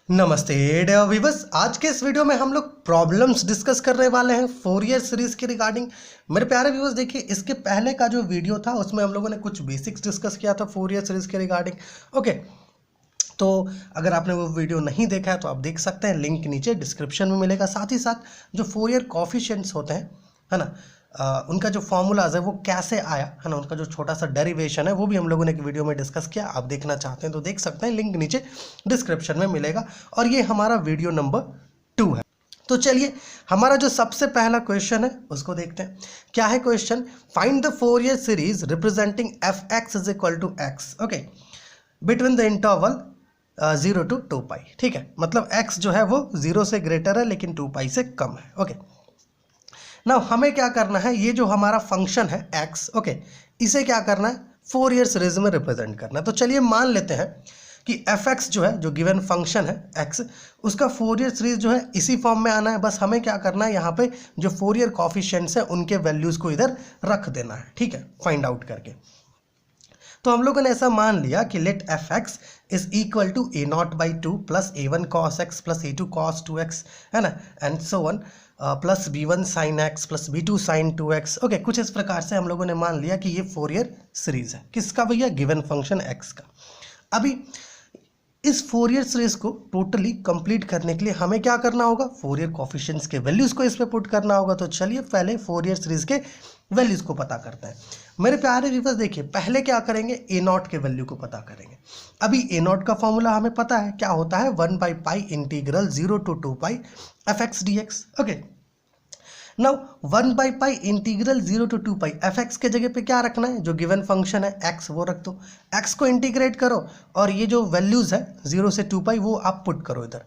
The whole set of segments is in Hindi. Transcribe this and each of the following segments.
नमस्ते डियर व्यूअर्स। आज के इस वीडियो में हम लोग प्रॉब्लम्स डिस्कस करने वाले हैं फोरियर सीरीज के रिगार्डिंग। मेरे प्यारे व्यूअर्स, देखिए इसके पहले का जो वीडियो था उसमें हम लोगों ने कुछ बेसिक्स डिस्कस किया था फोरियर सीरीज के रिगार्डिंग। ओके, तो अगर आपने वो वीडियो नहीं देखा है तो आप देख सकते हैं, लिंक नीचे डिस्क्रिप्शन में मिलेगा। साथ ही साथ जो फोरियर कॉफिशिएंट्स होते हैं, है ना, उनका जो फॉर्मूलाज है वो कैसे आया, है ना, उनका जो छोटा सा डेरिवेशन है वो भी हम लोगों ने एक वीडियो में डिस्कस किया। आप देखना चाहते हैं तो देख सकते हैं, लिंक नीचे डिस्क्रिप्शन में मिलेगा। और ये हमारा वीडियो नंबर 2 है। तो चलिए हमारा जो सबसे पहला क्वेश्चन है उसको देखते हैं। क्या है question? Find the Fourier series representing F X is equal to X, okay, between the interval 0 to 2 pi. ठीक है, मतलब x जो है वो 0 से ग्रेटर है लेकिन 2 पाई से कम है। ओके, नाउ हमें क्या करना है, ये जो हमारा फंक्शन है x, ओके, इसे क्या करना है, फोरियर सीरीज में रिप्रेजेंट करना है। तो चलिए मान लेते हैं कि एफ एक्स जो है, जो गिवन फंक्शन है x, उसका फोरियर सीरीज जो है इसी फॉर्म में आना है। बस हमें क्या करना है, यहाँ पे जो फोरियर कॉफिशिएंट्स है उनके वैल्यूज को इधर रख देना है। ठीक है, फाइंड आउट करके। तो हम लोगों ने ऐसा मान लिया कि let F X is equal to A naught by 2 plus A one cos X plus A two cos 2x, है ना, and so on, plus B one sine X plus B two sine 2x। Okay, कुछ इस प्रकार से हम लोगों ने मान लिया कि ये फोरियर सीरीज है। किसका भैया? गिवन फंक्शन x का। अभी इस फोरियर सीरीज को टोटली कंप्लीट करने के लिए हमें क्या करना होगा, फोरियर कॉफिशिएंट्स के वैल्यूज को इस पे पुट करना होगा। तो चलिए पहले फोरियर सीरीज के वैल्यूज को पता करते हैं। मेरे प्यारे व्यूअर्स, देखिए पहले क्या करेंगे, ए नॉट के वैल्यू को पता करेंगे। अभी ए नॉट का फॉर्मूला हमें पता है, क्या होता है, 1 by pi integral 0 to 2 pi F x D x. Okay, now 1 by pi integral 0 to 2 pi F x के जगह पे क्या रखना है, जो गिवन फंक्शन है एक्स वो रख दो। एक्स को इंटीग्रेट करो और ये जो वैल्यूज है 0 से 2 पाई वो आप पुट करो इधर।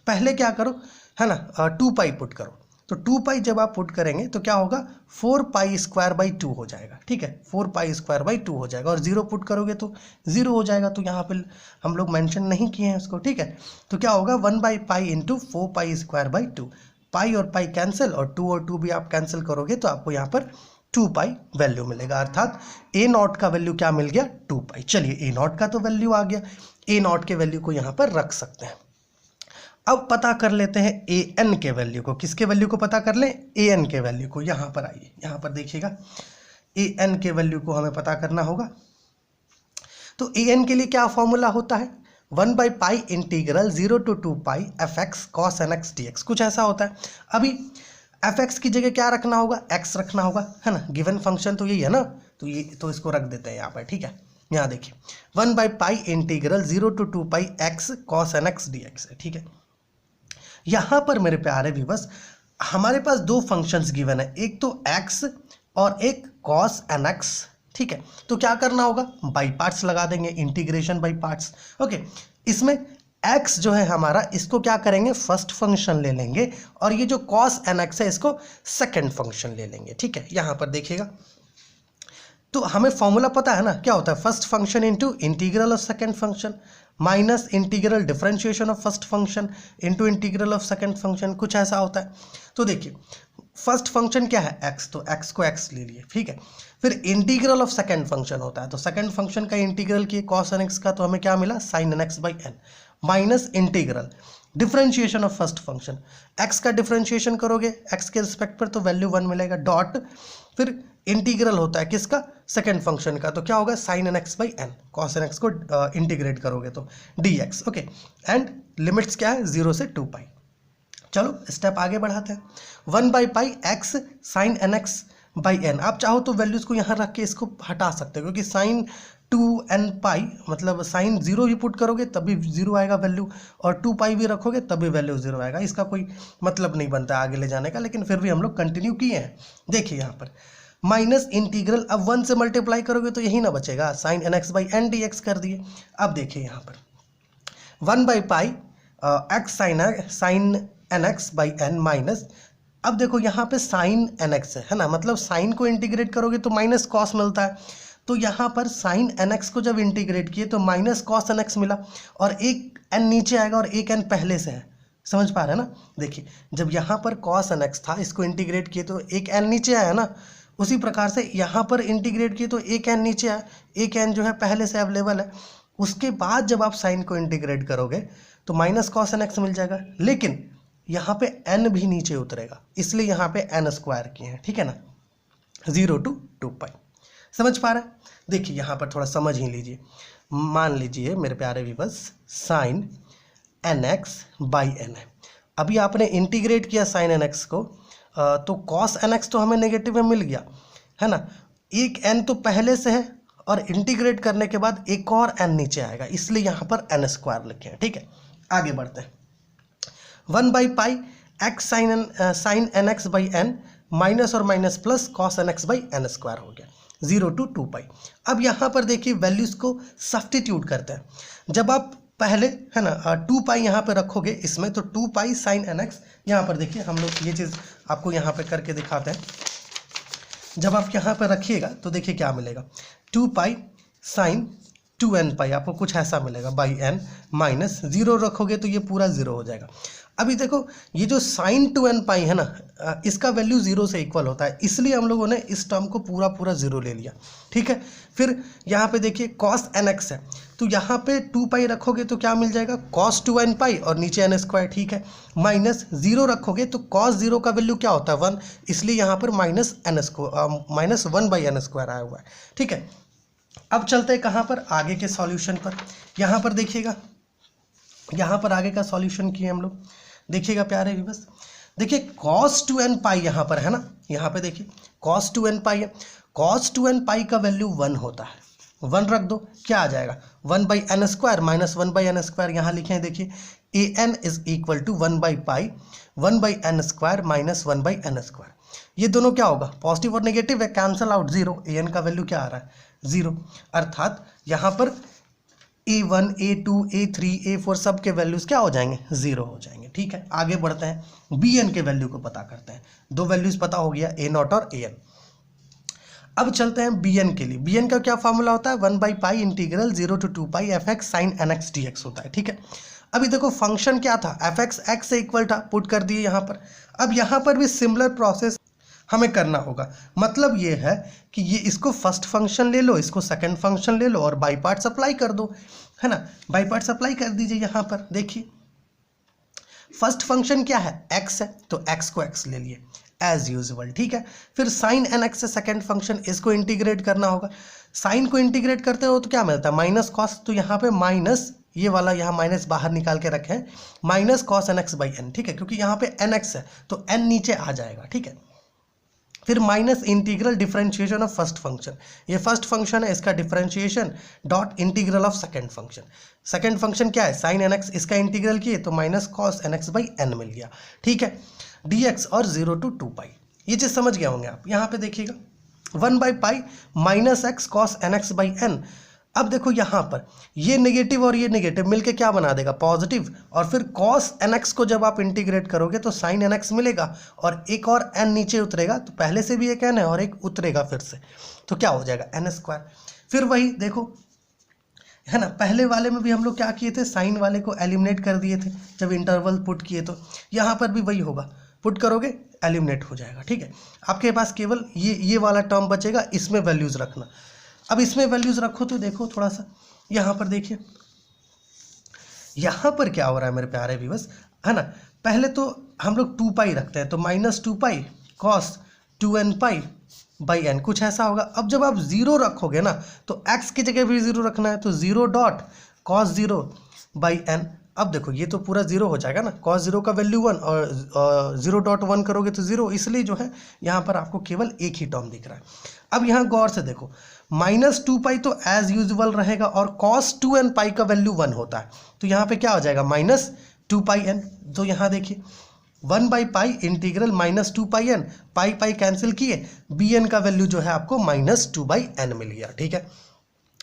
पहले क्या करो, है ना, 2 पाई पुट करो। तो 2 पाई जब आप पुट करेंगे तो क्या होगा, 4 पाई स्क्वायर बाई 2 हो जाएगा। ठीक है, 4 पाई स्क्वायर बाई 2 हो जाएगा। और 0 पुट करोगे तो 0 हो जाएगा। तो यहाँ पे हम लोग मेंशन नहीं किए हैं उसको। ठीक है, तो क्या होगा, 1 by pi into 4 pi square by 2। पाई और पाई कैंसिल और 2 भी आप कैंसिल करोगे तो आपको यहाँ पर 2 पाई वैल्यू मिलेगा। अर्थात ए नॉट का वैल्यू क्या मिल गया, 2 पाई। चलिए ए नॉट का तो वैल्यू आ गया, ए नॉट के वैल्यू को यहाँ पर रख सकते हैं। अब पता कर लेते हैं ए एन के वैल्यू को। किसके वैल्यू को पता कर लें, ए एन के वैल्यू को। यहाँ पर आइए, यहाँ पर देखिएगा, ए एन के वैल्यू को हमें पता करना होगा। तो ए एन के लिए क्या फॉर्मूला होता है, 1 by pi integral 0 to 2 pi F X cos N X D X, कुछ ऐसा होता है। अभी एफ एक्स की जगह क्या रखना होगा, एक्स रखना होगा, है ना, गिवन फंक्शन तो यही है ना, तो ये तो इसको रख देते हैं यहाँ पर। ठीक है, यहाँ देखिए 1 by pi integral 0 to 2 pi X cos N X D X है। ठीक है, यहाँ पर मेरे प्यारे व्यूअर्स हमारे पास दो फंक्शंस गिवन है, एक तो x और एक cos nx। ठीक है, तो क्या करना होगा, बाई पार्ट्स लगा देंगे, इंटीग्रेशन बाई पार्ट्स। ओके, इसमें x जो है हमारा, इसको क्या करेंगे, फर्स्ट फंक्शन ले लेंगे और ये जो cos nx है इसको सेकंड फंक्शन ले लेंगे। ठीक है, यहाँ पर देखिएगा, तो हमें फॉर्मूला पता है ना, क्या होता है, first function into integral of second function minus integral differentiation of first function into integral of second function, कुछ ऐसा होता है। तो देखिए फर्स्ट फंक्शन क्या है, x, तो x को x ले लिए। ठीक है, फिर इंटीग्रल ऑफ सेकंड फंक्शन होता है, तो सेकंड फंक्शन का इंटीग्रल किए cos nx का, तो हमें क्या मिला, sin nx by n minus integral differentiation of first function, x का डिफरेंशिएशन करोगे x के रिस्पेक्ट पर तो वैल्यू 1 मिलेगा, डॉट फिर इंटीग्रल होता है किसका, सेकंड फंक्शन का, तो क्या होगा, sin nx by n, cos nx को इंटीग्रेट करोगे तो dx। ओके, एंड लिमिट्स क्या है, 0 से 2 पाई। चलो स्टेप आगे बढ़ाते हैं, 1 by pi X sine N x by N. आप चाहो तो वैल्यूज को यहाँ रख के इसको हटा सकते हो, क्योंकि साइन 2n पाई मतलब साइन 0 भी पुट करोगे तब भी 0 आएगा वैल्यू, और 2 पाई भी रखोगे तब भी वैल्यू 0 आएगा। इसका कोई मतलब नहीं बनता आगे ले जाने का, लेकिन फिर भी हम लोग कंटिन्यू किए हैं। देखिए यहाँ पर माइनस इंटीग्रल, अब 1 से मल्टीप्लाई करोगे तो यही ना बचेगा, sine N x by N D X कर दिए। अब देखिए यहाँ पर 1 by pi X sine N x by N minus, अब देखो यहाँ पे साइन एन एक्स है ना, मतलब साइन को इंटीग्रेट करोगे तो माइनस कॉस मिलता है, तो यहाँ पर साइन एन एक्स को जब इंटीग्रेट किए तो माइनस कॉस एन एक्स मिला, और एक एन नीचे आएगा और एक एन पहले से है। समझ पा रहे हैं ना, देखिए जब यहाँ पर कॉस एन एक्स था, इसको इंटीग्रेट किए तो एक एन नीचे आया ना, उसी प्रकार से यहाँ पर इंटीग्रेट किए तो एक एन नीचे आया, एक एन जो है पहले से अवेलेबल है, उसके बाद जब आप साइन को इंटीग्रेट करोगे तो माइनस कॉस एन एक्स मिल जाएगा, लेकिन यहाँ पे n भी नीचे उतरेगा, इसलिए यहाँ पे n स्क्वायर किए हैं, ठीक है ना, 0 to 2π। समझ पा रहे हैं? देखिए यहाँ पर थोड़ा समझ ही लीजिए। मान लीजिए मेरे प्यारे viewers, sine N x by N है। अभी आपने इंटीग्रेट किया साइन एन एक्स को, तो कॉस एन एक्स तो हमें नेगेटिव में मिल गया है ना, एक n तो पहले से है और इंटीग्रेट करने के बाद एक और n नीचे आएगा, इसलिए यहाँ पर n स्क्वायर लिखे हैं, ठीक है। आगे बढ़ते हैं। 1/π x sine N x by N minus और minus plus cos N x by n square हो गया, 0 to 2π। अब यहाँ पर देखिए वैल्यूज़ को सब्स्टिट्यूट करते हैं। जब आप पहले है ना 2π यहाँ पे रखोगे इसमें, तो 2π साइन एन एक्स, यहाँ पर देखिए हम लोग ये चीज़ आपको यहाँ पे करके दिखाते हैं। जब आप यहाँ पर रखिएगा तो देखिए क्या मिलेगा, 2π साइन 2nπ आपको कुछ ऐसा मिलेगा बाई n, माइनस 0 रखोगे तो ये पूरा 0 हो जाएगा। अभी देखो ये जो साइन 2nπ है ना, इसका वैल्यू 0 से इक्वल होता है, इसलिए हम लोगों ने इस टर्म को पूरा 0 ले लिया, ठीक है। फिर यहाँ पे देखिए कॉस एन एक्स है, तो यहाँ पे 2π रखोगे तो क्या मिल जाएगा, कॉस 2nπ और नीचे n स्क्वायर, ठीक है। माइनस 0 रखोगे तो कॉस 0 का वैल्यू क्या होता है 1, इसलिए यहाँ पर माइनस 1/n स्क्वायर आया हुआ है, ठीक है। अब चलते हैं कहाँ पर, आगे के सॉल्यूशन पर। यहाँ पर देखिएगा, यहाँ पर आगे का सॉल्यूशन किए हम लोग, देखिएगा प्यारे व्यूअर्स। देखिए cos 2nπ यहाँ पर है ना, यहाँ पे देखिए cos 2nπ है, cos 2nπ का वैल्यू 1 होता है, 1 रख दो, क्या आ जाएगा 1/n square minus 1/n square, यहाँ लिखे हैं देखिए an is equal to 1/π 1/n square minus 1/n square. ये दोनों क्या होगा, पॉजिटिव और नेगेटिव है, कैंसल आउट 0, an का वैल्यू क्या आ रहा है 0, अर्थात यहाँ पर a1 a2 a3 a4 सब के वैल्यूज क्या हो जाएंगे 0 हो जाएंगे, ठीक है। आगे बढ़ते हैं, bn के वैल्यू को पता करते हैं। दो वैल्यूज पता हो गया, a0 और an। अब चलते हैं bn के लिए। bn का क्या फॉर्मूला होता है, 1/π integral 0 to 2π fx sine nx dx होता है, ठीक है। अभी देखो फंक्शन क्या था, fx x से इक्वल था, पुट कर दिए यहाँ पर। अब यहाँ पर भी सिमिलर प्रोसेस हमें करना होगा, मतलब ये है कि ये इसको फर्स्ट फंक्शन ले लो, इसको सेकंड फंक्शन ले लो और बाई पार्ट सप्लाई कर दो, है ना। बाई पार्ट सप्लाई कर दीजिए। यहाँ पर देखिए फर्स्ट फंक्शन क्या है, x है, तो x को x ले लिए एज यूजुअल, ठीक है। फिर साइन एन एक्स से सेकेंड फंक्शन, इसको इंटीग्रेट करना होगा। साइन को इंटीग्रेट करते हो तो क्या मिलता है, माइनस कॉस, तो यहाँ पे माइनस, ये वाला यहाँ माइनस बाहर निकाल के रखें, minus cos N x by N, ठीक है, क्योंकि यहाँ पे एन एक्स है तो एन नीचे आ जाएगा, ठीक है। फिर minus integral differentiation of first function, ये फर्स्ट फंक्शन है, इसका differentiation dot integral of second function. Second function क्या है, साइन एन एक्स, इसका इंटीग्रल किए तो minus cos N x by n मिल गया, ठीक है, dx और 0 to 2π। ये चीज़ समझ गए होंगे आप। यहाँ पे देखिएगा 1/π minus x cos N x by n. अब देखो यहाँ पर ये नेगेटिव और ये नेगेटिव मिलके क्या बना देगा, पॉजिटिव, और फिर कॉस एन एक्स को जब आप इंटीग्रेट करोगे तो साइन एन एक्स मिलेगा और एक और एन नीचे उतरेगा, तो पहले से भी एक एन है और एक उतरेगा फिर से, तो क्या हो जाएगा एन स्क्वायर। फिर वही देखो है ना, पहले वाले में भी हम लोग क्या किए थे, साइन वाले को एलिमिनेट कर दिए थे जब इंटरवल पुट किए, तो यहाँ पर भी वही होगा, पुट करोगे एलिमिनेट हो जाएगा, ठीक है। आपके पास केवल ये वाला टर्म बचेगा, इसमें वैल्यूज़ रखना। अब इसमें वैल्यूज़ रखो तो देखो थोड़ा सा, यहाँ पर देखिए यहाँ पर क्या हो रहा है मेरे प्यारे व्यूअर्स, है ना। पहले तो हम लोग 2π रखते हैं, तो minus 2π cos 2nπ by N, कुछ ऐसा होगा। अब जब आप 0 रखोगे ना तो x की जगह भी 0 रखना है, तो 0 डॉट कॉस 0 बाई एन। अब देखो ये तो पूरा 0 हो जाएगा ना, कॉस 0 का वैल्यू 1 और 0 डॉट 1 करोगे तो 0, इसलिए जो है यहाँ पर आपको केवल एक ही टर्म दिख रहा है। अब यहाँ गौर से देखो, माइनस 2π तो एज यूजुअल रहेगा और कॉस 2nπ का वैल्यू 1 होता है, तो यहाँ पे क्या हो जाएगा माइनस 2πn। तो यहाँ देखिए 1/π integral minus 2πn, pi cancel किए, bn का वैल्यू जो है आपको माइनस 2/n मिल गया, ठीक है।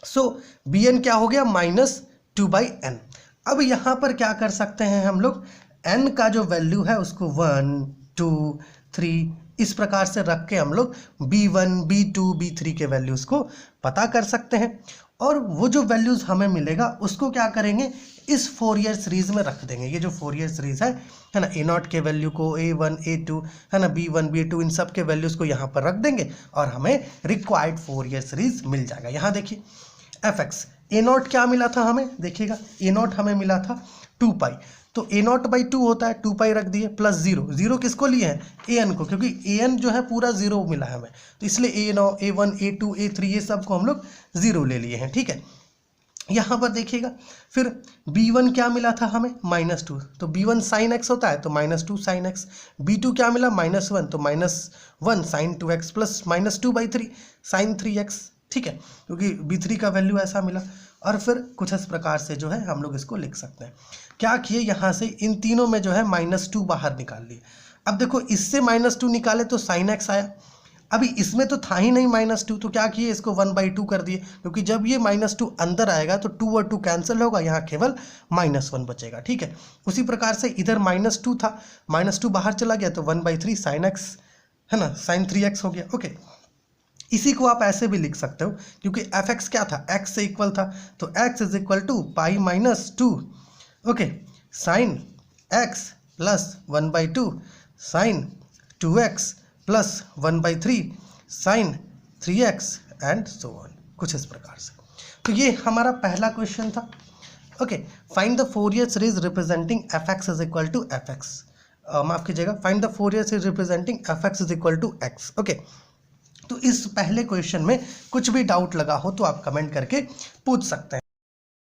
सो bn क्या हो गया, माइनस 2/n। अब यहाँ पर क्या कर सकते हैं हम लोग, n का जो वैल्यू है उसको 1 2 3 इस प्रकार से रख के हम लोग b1 b2 b3 के वैल्यूज़ को पता कर सकते हैं, और वो जो वैल्यूज़ हमें मिलेगा उसको क्या करेंगे, इस फोरियर सीरीज़ में रख देंगे। ये जो फोरियर सीरीज़ है ना, a0 के वैल्यू को a1 a2 है ना, b1 b2 इन सब के वैल्यूज़ को यहाँ पर रख देंगे और हमें रिक्वायर्ड फोरियर सीरीज़ मिल जाएगा। यहाँ देखिए fx ए नॉट क्या मिला था हमें, देखिएगा ए नॉट हमें मिला था 2 पाई, तो ए नॉट बाई 2 होता है, 2 पाई रख दिए, प्लस जीरो, जीरो किसको लिए हैं, ए एन को, क्योंकि ए एन जो है पूरा जीरो मिला है हमें, तो इसलिए A1 A2 A3 ये सब को हम लोग जीरो ले लिए हैं, ठीक है। यहाँ पर देखिएगा फिर B1 क्या मिला था हमें, -2, तो B1 साइन x होता है तो -2 साइन x, B2 क्या मिला -1, तो -1 sign 2x plus -2/3 sign 3x, ठीक है, क्योंकि B3 का वैल्यू ऐसा मिला। और फिर कुछ इस प्रकार से जो है हम लोग इसको लिख सकते हैं। क्या किए, यहाँ से इन तीनों में जो है -2 बाहर निकाल लिए। अब देखो इससे -2 निकाले तो साइन x आया, अभी इसमें तो था ही नहीं -2, तो क्या किए, इसको 1/2 कर दिए, क्योंकि जब ये -2 अंदर आएगा तो 2 और 2 कैंसिल होगा, यहाँ केवल -1 बचेगा, ठीक है। उसी प्रकार से इधर -2 था, -2 बाहर चला गया तो 1/3 साइन x है ना, साइन 3x हो गया, ओके। इसी को आप ऐसे भी लिख सकते हो, क्योंकि fx क्या था, x से इक्वल था, तो x is equal to pi -2, okay, sine x plus 1/2 sine 2x plus 1/3 sine 3x and so on, कुछ इस प्रकार से। तो ये हमारा पहला क्वेश्चन था, okay. Find the Fourier series representing fx is equal to fx, माफ कीजिएगा, find the Fourier series representing fx is equal to x, okay. तो इस पहले क्वेश्चन में कुछ भी डाउट लगा हो तो आप कमेंट करके पूछ सकते हैं।